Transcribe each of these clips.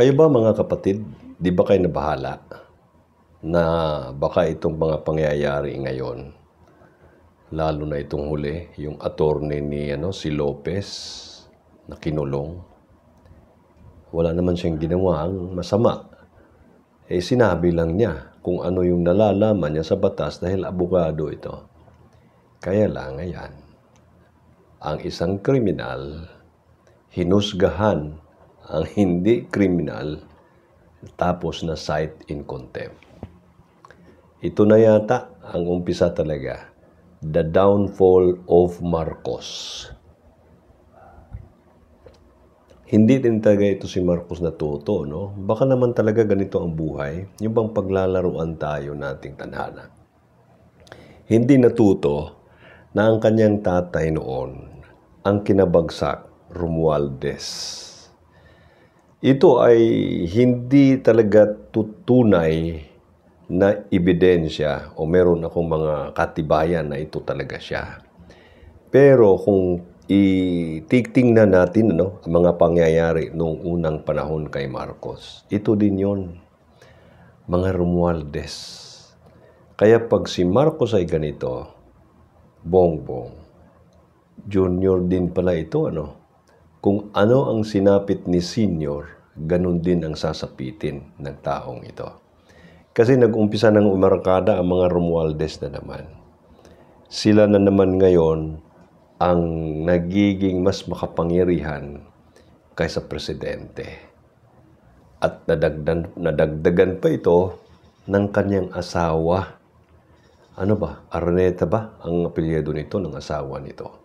Kayo ba mga kapatid, di ba kayo nabahala na baka itong mga pangyayari ngayon, lalo na itong huli, yung attorney ni si Lopez na kinulong, wala naman siyang ginawang masama. Sinabi lang niya kung ano yung nalalaman niya sa batas dahil abogado ito. Kaya lang ngayon, ang isang kriminal, hinusgahan ang hindi kriminal, tapos na cite in contempt. Ito na yata ang umpisa talaga, the downfall of Marcos. Hindi din talaga ito si Marcos natuto, no? Baka naman talaga ganito ang buhay, yung bang paglalaruan tayo nating tadhana. Hindi natuto na ang kanyang tatay noon, ang kinabagsak, Romualdez. Ito ay hindi talaga tunay na ebidensya o meron akong mga katibayan na ito talaga siya. Pero kung ititingnan natin ang mga pangyayari noong unang panahon kay Marcos, ito din yon, mga Romualdez. Kaya pag si Marcos ay ganito, Bongbong, junior din pala ito, Kung ano ang sinapit ni senior, ganun din ang sasapitin ng taong ito. Kasi nag-umpisa ng umarkada ang mga Romualdez na naman. Sila na naman ngayon ang nagiging mas makapangyarihan kaysa presidente. At nadagdagan pa ito ng kanyang asawa. Ano ba? Araneta ba ang apelyido nito ng asawa nito?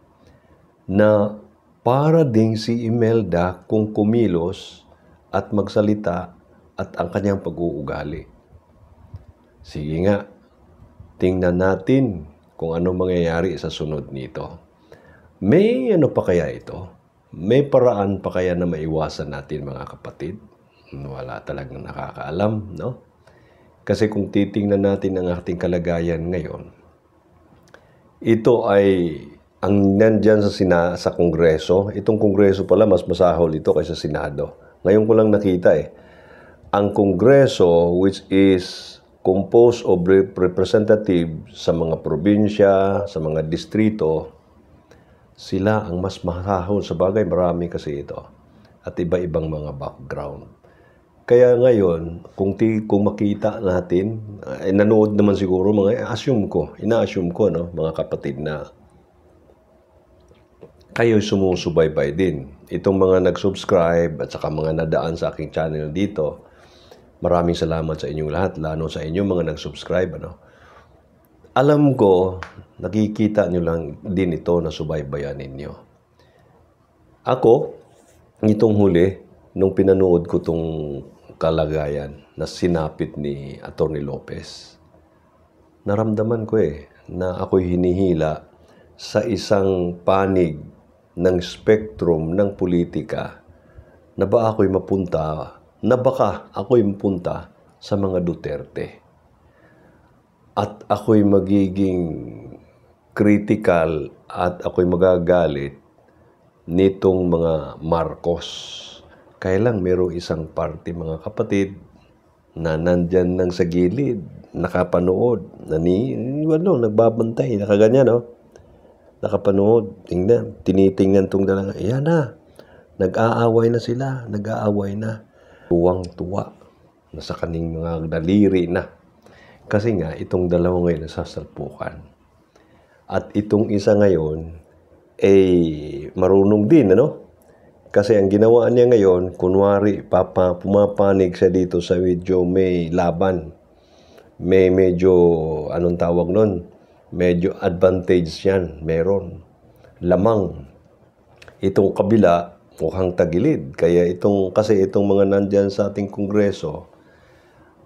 Na para ding si Imelda kung kumilos at magsalita at ang kanyang pag-uugali. Sige nga, tingnan natin kung ano mangyayari sa sunod nito. May pa kaya ito? May paraan pa kaya na maiwasan natin mga kapatid? Wala talagang nakakaalam, no? Kasi kung titingnan natin ang ating kalagayan ngayon, ito ay ang nandyan sa Kongreso. Itong Kongreso pala, mas masahol ito kaysa Senado. Ngayon ko lang nakita Ang Kongreso, which is composed of representatives sa mga probinsya, sa mga distrito, sila ang mas masahol sa bagay. Marami kasi ito. At iba-ibang mga background. Kaya ngayon, kung makita natin, nanood naman siguro ina-assume ko, mga kapatid na kayo sumusubaybay din. Itong mga nag-subscribe at saka mga nadaan sa aking channel dito, maraming salamat sa inyong lahat, lalo sa inyong mga nag-subscribe. Alam ko, nakikita nyo lang din ito na subaybayan ninyo. Ako, itong huli, nung pinanood ko itong kalagayan na sinapit ni Atty. Lopez, naramdaman ko na ako'y hinihila sa isang panig ng spectrum ng politika na baka ako'y mapunta sa mga Duterte. At ako'y magiging critical at ako'y magagalit nitong mga Marcos. Kaya lang mayroong isang party mga kapatid na nandyan lang sa gilid, nakapanood, nagbabantay, nakaganyan, nakapanood, tinitingnan itong dalaga. Ayan na, nag-aaway na sila, Tuwang-tuwa na sa kaning mga daliri na. Kasi nga, itong dalawa ngayon nasasalpukan. At itong isa ngayon, marunong din, Kasi ang ginawa niya ngayon, kunwari, pumapanig siya dito sa medyo may laban. May medyo, anong tawag nun? Medyo advantage yan, meron. Lamang. Itong kabila, mukhang tagilid. Kaya kasi itong mga nandyan sa ating Kongreso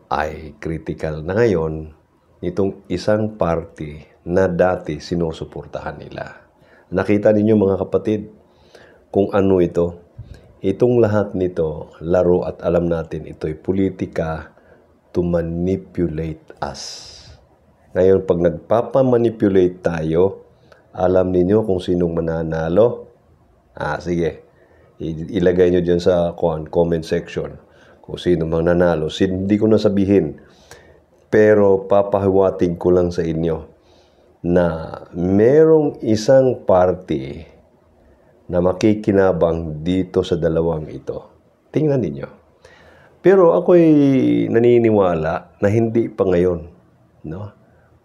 ay critical na ngayon itong isang party na dati sinusuportahan nila. Nakita ninyo mga kapatid kung ano ito. Itong lahat nito, laro at alam natin ito'y politika to manipulate us. Ngayon, pag nagpapamanipulate tayo, alam ninyo kung sinong mananalo? Sige. Ilagay nyo dyan sa comment section o sino mang nanalo. Hindi ko na sabihin. Pero papahiwatig ko lang sa inyo na merong isang party na makikinabang dito sa dalawang ito. Tingnan ninyo. Pero ako'y naniniwala na hindi pa ngayon. No?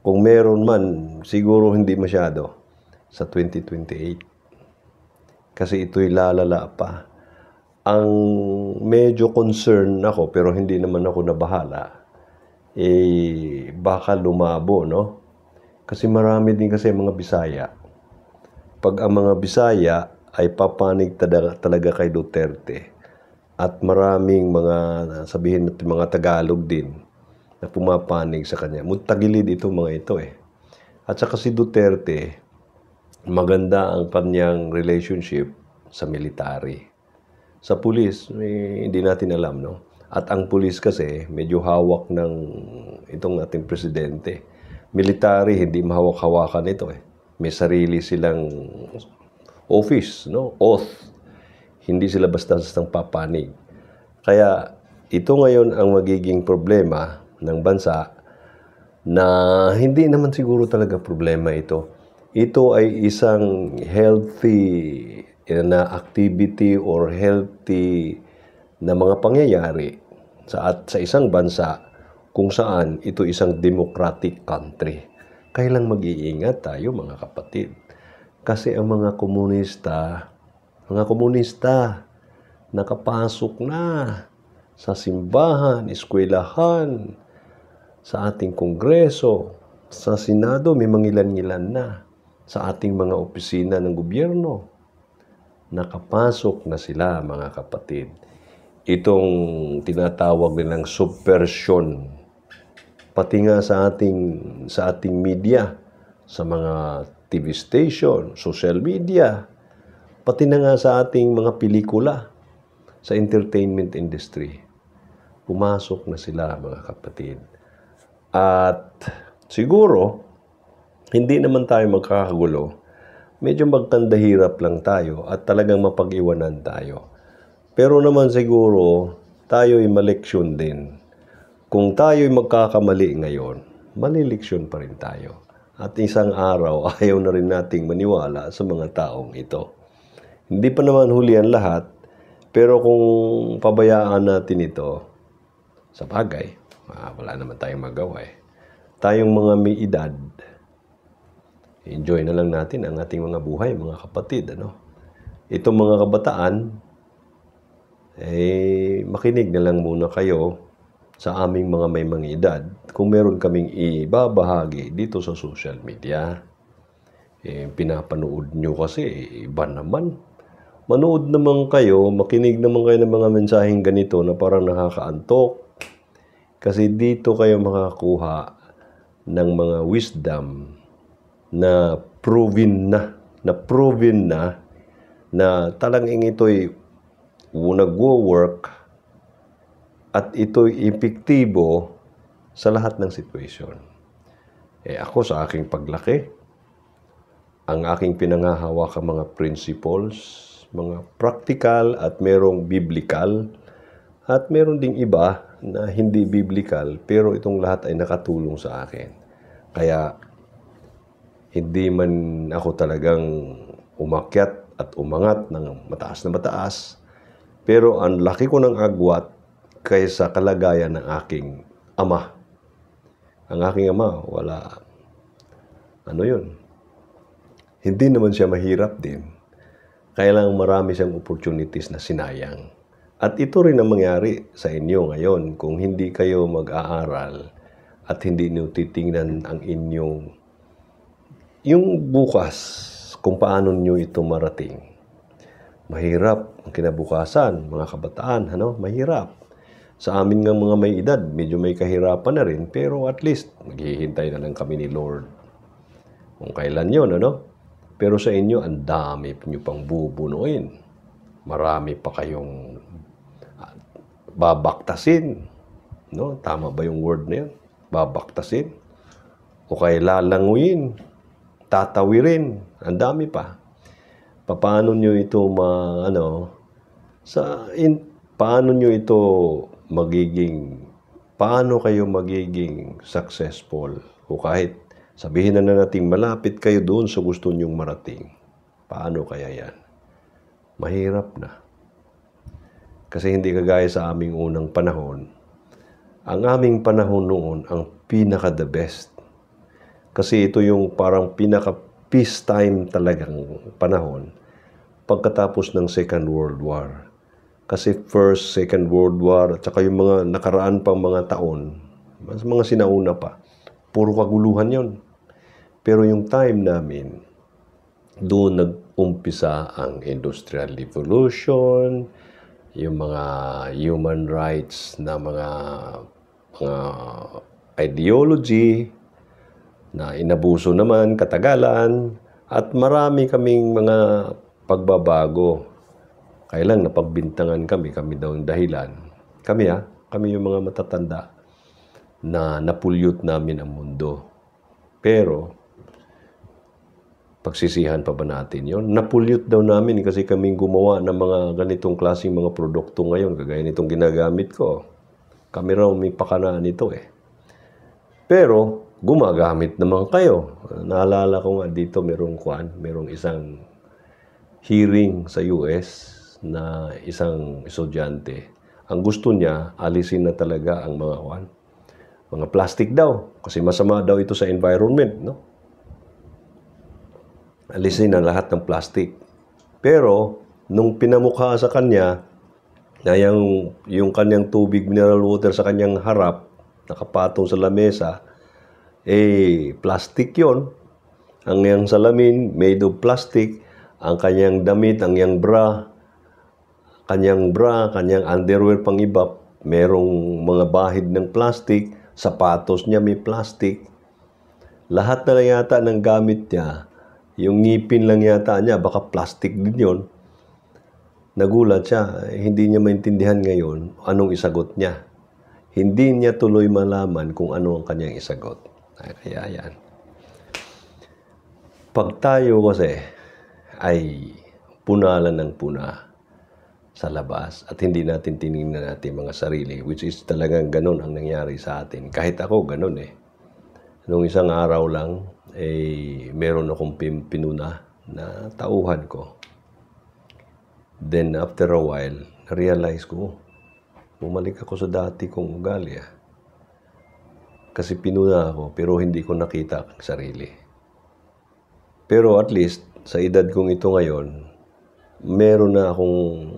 Kung meron man, siguro hindi masyado sa 2028. Kasi ito'y lalala pa. Ang medyo concern ako, pero hindi naman ako nabahala, baka lumabo, no? Kasi marami din kasi mga Bisaya. Pag ang mga Bisaya ay papanig talaga kay Duterte, at maraming mga, sabihin natin, mga Tagalog din na pumapanig sa kanya. Tagilid itong mga ito At saka si Duterte, maganda ang kanyang relationship sa military. Sa pulis, hindi natin alam, no? At ang pulis kasi, medyo hawak ng itong ating presidente. Military, hindi mahawak-hawakan ito May sarili silang office, no? Oath. Hindi sila basta-bastang papanig. Kaya ito ngayon ang magiging problema ng bansa, na hindi naman siguro talaga problema ito. Ito ay isang healthy na activity or healthy na mga pangyayari sa isang bansa kung saan ito isang democratic country. Kailang mag-iingat tayo, mga kapatid. Kasi ang mga komunista nakapasok na sa simbahan, eskwelahan, sa ating kongreso, sa Senado, may mangilan-ngilan na, sa ating mga opisina ng gobyerno. Nakapasok na sila, mga kapatid. Itong tinatawag nilang subversion, pati nga sa ating media, sa mga TV station, social media, pati na nga sa ating mga pelikula, sa entertainment industry. Pumasok na sila, mga kapatid. At siguro, hindi naman tayo magkakagulo. Medyo magkandahirap lang tayo at talagang mapag-iwanan tayo. Pero naman siguro, tayo'y maleksyon din. Kung tayo'y magkakamali ngayon, malileksyon pa rin tayo. At isang araw, ayaw na rin nating maniwala sa mga taong ito. Hindi pa naman huli ang lahat, pero kung pabayaan natin ito, sa bagay, wala naman tayong magawa Tayong mga may edad, enjoy na lang natin ang ating mga buhay, mga kapatid. Itong mga kabataan, makinig na lang muna kayo sa aming mga may mga edad kung meron kaming ibabahagi dito sa social media. Pinapanood nyo kasi, iba naman. Manood naman kayo, makinig naman kayo ng mga mensaheng ganito na parang nakakaantok. Kasi dito kayo makakuha ng mga wisdom na proven na talagang ito'y nagwo-work at ito'y epektibo sa lahat ng sitwasyon. Ako sa aking paglaki, ang aking pinangahawak ang mga principles, mga practical at merong biblical, at meron ding iba na hindi biblical, pero itong lahat ay nakatulong sa akin. Kaya, hindi man ako talagang umakyat at umangat ng mataas na mataas, pero ang laki ko ng agwat kaysa kalagayan ng aking ama. Ang aking ama, hindi naman siya mahirap din. Kaya lang marami siyang opportunities na sinayang. At ito rin ang mangyari sa inyo ngayon kung hindi kayo mag-aaral at hindi niyo titingnan ang yung bukas, kung paano niyo ito marating. Mahirap ang kinabukasan, mga kabataan, mahirap. Sa amin nga mga may edad, medyo may kahirapan na rin, pero at least maghihintay na lang kami ni Lord. Kung kailan yun, Pero sa inyo, ang dami niyo pang bubunuin. Marami pa kayong babaktasin. Tama ba yung word na yun? Babaktasin. O kaya lalanguin. Tatawirin. Ang dami pa. Paano nyo ito paano nyo ito paano kayo magiging successful o kahit sabihin na natin malapit kayo doon sa gusto nyong marating. Paano kaya yan? Mahirap na. Kasi hindi kagaya sa aming unang panahon. Ang aming panahon noon ang pinaka-the best. Kasi ito yung parang pinaka-peacetime talagang panahon pagkatapos ng Second World War. Kasi First, Second World War, at saka yung mga nakaraan pang mga taon, mga sinauna pa, puro kaguluhan yon. Pero yung time namin, doon nag-umpisa ang Industrial Revolution, yung mga human rights na mga ideology na inabuso naman, katagalan, at marami kaming mga pagbabago. Kaya lang napagbintangan kami daw ang dahilan. Kami yung mga matatanda na napulyot namin ang mundo. Pero, pagsisihan pa ba natin yon? Napulyot daw namin kasi kaming gumawa ng mga ganitong klaseng mga produkto ngayon, kagaya nitong ginagamit ko. Kami raw may pakanaan nito eh. Pero, gumagamit naman kayo. Naalala ko nga dito merong isang hearing sa US na isang estudyante. Ang gusto niya, alisin na talaga ang mga plastic daw. Kasi masama daw ito sa environment, no? Alisin na lahat ng plastic. Pero, nung pinamukha sa kanya, na yung kanyang tubig, mineral water sa kanyang harap, nakapatong sa lamesa, plastic yon. Ang yang salamin, made of plastic. Ang kanyang damit, ang kanyang underwear pang iba, merong mga bahid ng plastic, sapatos niya may plastic. Lahat na lang yata ng gamit niya, yung ngipin lang yata niya, baka plastic din yon. Nagulat siya, hindi niya maintindihan ngayon anong isagot niya. Hindi niya tuloy malaman kung ano ang kanyang isagot. Kaya yan. Pag tayo kasi ay punalan ng puna sa labas at hindi natin tinignan natin mga sarili, which is talagang ganun ang nangyari sa atin. Kahit ako ganun eh. Nung isang araw lang, meron akong pinuna na tauhan ko. Then after a while, na-realize ko, bumalik ako sa dati kong ugali ah. Kasi pinuna ako, pero hindi ko nakita ang sarili. Pero at least, sa edad kong ito ngayon, meron na akong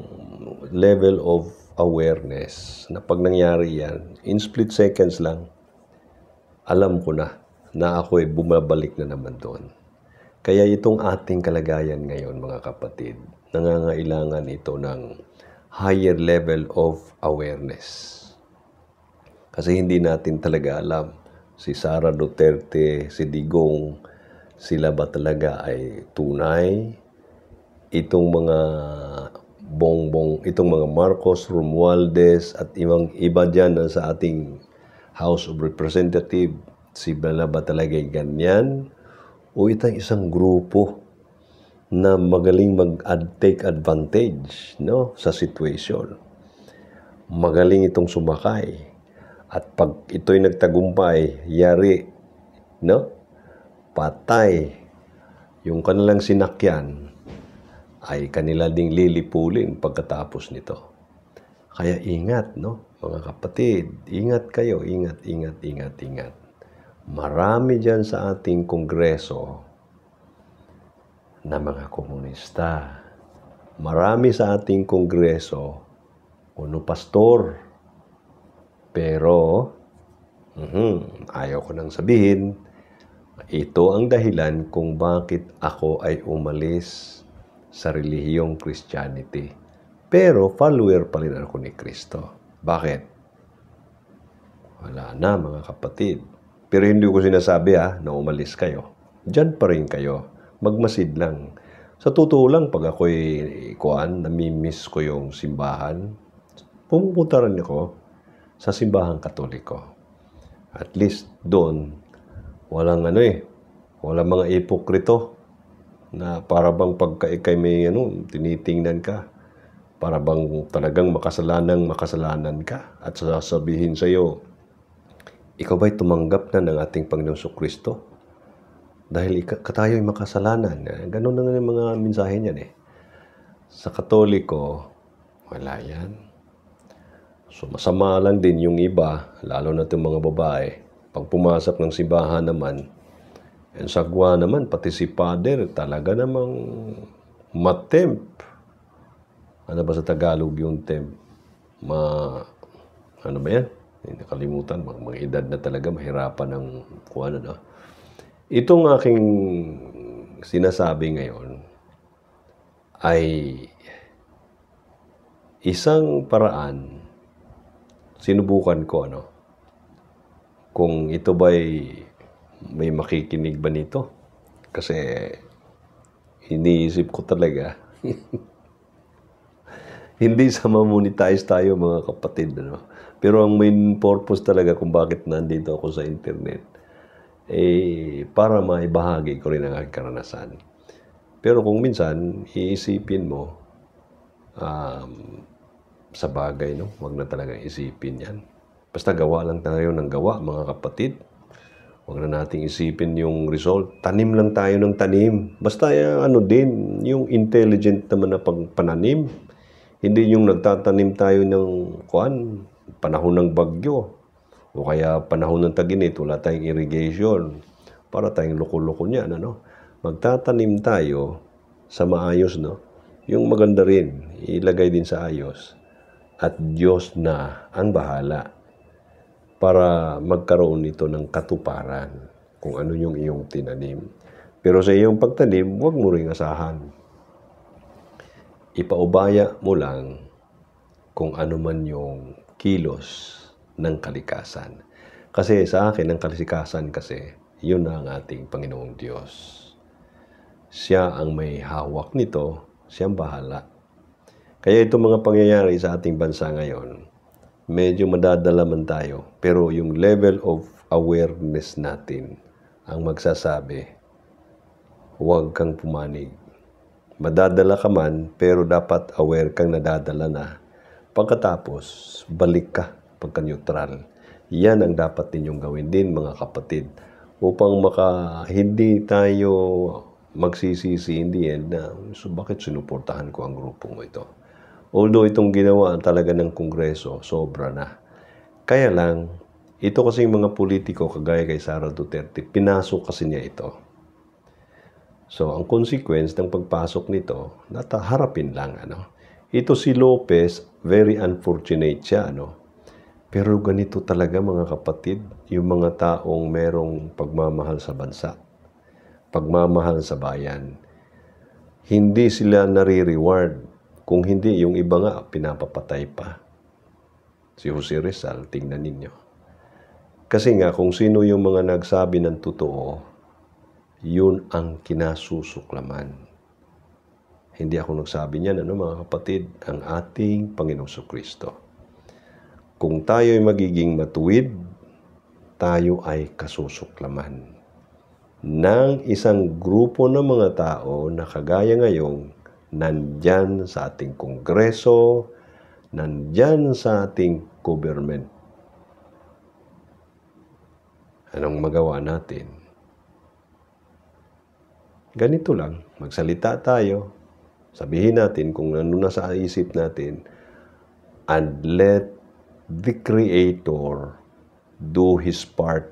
level of awareness na pag nangyari yan, in split seconds lang, alam ko na ako ay bumabalik na naman doon. Kaya itong ating kalagayan ngayon, mga kapatid, nangangailangan ito ng higher level of awareness. Kasi hindi natin talaga alam si Sara Duterte, si Digong, sila ba talaga ay tunay? Itong mga itong mga Marcos, Romualdez at iba dyan sa ating House of Representatives, sila ba talaga ay ganyan? O itong isang grupo na magaling take advantage, no, sa situation. Magaling itong sumakay. At pag ito'y nagtagumpay, yari, no? Patay. Yung kanilang sinakyan ay kanila ding lilipulin pagkatapos nito. Kaya ingat, no? Mga kapatid, ingat kayo, ingat. Marami dyan sa ating kongreso na mga komunista. Marami sa ating kongreso, pastor. Pero, ayaw ko nang sabihin, ito ang dahilan kung bakit ako ay umalis sa relihiyong Christianity. Pero, follower pa rin ako ni Kristo. Bakit? Wala na, mga kapatid. Pero hindi ko sinasabi na umalis kayo. Diyan pa rin kayo. Magmasid lang. Sa totoo lang, pag ako'y namimiss ko yung simbahan, pumupunta rin ako sa simbahang Katoliko. At least doon, walang walang mga ipokrito na para bang pagka ikay may tinitingnan ka, Para bang talagang makasalanan ka at sasabihin sa iyo, ikaw ba'y tumanggap na ng ating Panginoong Kristo? Dahil tayo'y makasalanan. Ganun na yung mga mensahe niyan eh. Sa Katoliko, wala yan. So masama lang din yung iba, lalo na itong mga babae. Pag pumasok ng simbahan naman, ang sagwa naman, pati si Father, talaga namang matemp. Ano ba sa Tagalog yung temp? Ano ba yan? Nakalimutan, mga edad na talaga, mahirapan ng kuwan, ano. Itong aking sinasabi ngayon ay isang paraan, sinubukan ko, ano, kung ito ba'y may makikinig ba nito? Kasi iniisip ko talaga, hindi sa ma-monetize tayo mga kapatid, ano? Pero ang main purpose talaga kung bakit nandito ako sa internet, para maibahagi ko rin ang aking karanasan. Pero kung minsan, iisipin mo, sa bagay, no? Huwag na talaga isipin yan. Basta gawa lang tayo ng gawa, mga kapatid. Huwag na nating isipin yung result. Tanim lang tayo ng tanim. Basta ano din, yung intelligent naman na pananim. Hindi yung nagtatanim tayo ng panahon ng bagyo. O kaya panahon ng tag-init, wala tayong irrigation. Para tayong loko-loko niyan, ano? Magtatanim tayo sa maayos, no? Yung maganda rin, ilagay din sa ayos. At Diyos na ang bahala para magkaroon nito ng katuparan kung ano yung iyong tinanim. Pero sa iyong pagtanim, huwag mo ring asahan. Ipaubaya mo lang kung ano man yung kilos ng kalikasan. Kasi sa akin, ang kalikasan kasi, yun na ang ating Panginoong Diyos. Siya ang may hawak nito, siyang bahala. Kaya itong mga pangyayari sa ating bansa ngayon, medyo madadala man tayo, pero yung level of awareness natin ang magsasabi, huwag kang pumanig. Madadala ka man, pero dapat aware kang nadadala na. Pagkatapos, balik ka pagka-neutral. Yan ang dapat ninyong gawin din, mga kapatid, upang hindi tayo magsisisi in the end na, so bakit sinuportahan ko ang grupong ito? Although itong ginawa talaga ng Kongreso, sobra na. Kaya lang, ito kasi mga politiko, kagaya kay Sara Duterte, pinasok kasi niya ito. So, ang consequence ng pagpasok nito, harapin lang, ano. Ito si Lopez, very unfortunate siya, ano. Pero ganito talaga, mga kapatid, yung mga taong merong pagmamahal sa bansa, pagmamahal sa bayan, hindi sila nare-reward. Kung hindi, yung iba nga, pinapapatay pa. Si Jose Rizal, tingnan ninyo. Kasi nga, kung sino yung mga nagsabi ng totoo, yun ang kinasusuklaman. Hindi ako nagsabi niyan, ano mga kapatid, ang ating Panginoong Kristo. Kung tayo ay magiging matuwid, tayo ay kasusuklaman ng isang grupo ng mga tao na kagaya ngayong nandyan sa ating Kongreso, nandyan sa ating government. Anong magawa natin? Ganito lang, magsalita tayo, sabihin natin kung ano na sa isip natin, and let the Creator do His part.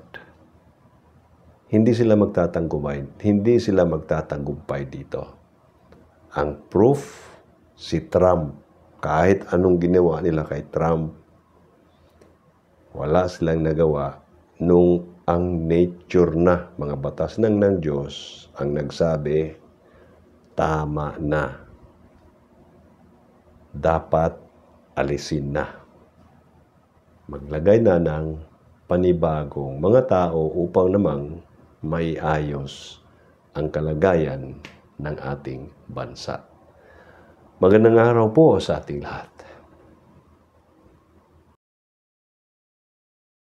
Hindi sila magtatagumpay dito. Ang proof, si Trump. Kahit anong ginawa nila kay Trump, wala silang nagawa nung ang nature na, mga batas ng Diyos, ang nagsabi, tama na. Dapat alisin na. Maglagay na ng panibagong mga tao upang namang may ayos ang kalagayan ng ating bansa. Magandang araw po sa ating lahat.